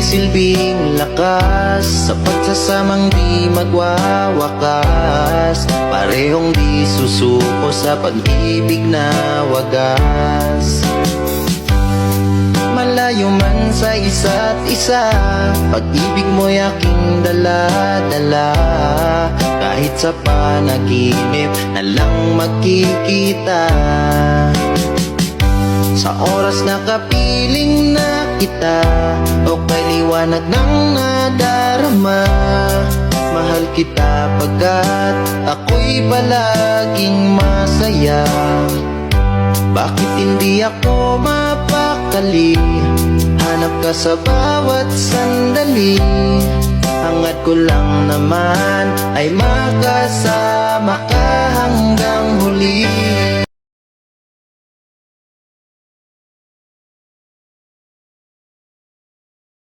silbing lakas sa pagsasamang di magwawakas. Parehong di susuko sa pag-ibig na wagas. Malayo man sa isa't isa, pag-ibig mo'y aking dala-dala. Kahit sa panaginip na lang magkikita, sa oras na kapiling na kita, o kay liwanag ng nadarama. Mahal kita pagkat ako'y palaging masaya. Bakit hindi ako mapakali? Hanap ka sa bawat sandali. Hangad ko lang naman ay makasama ka hanggang huli.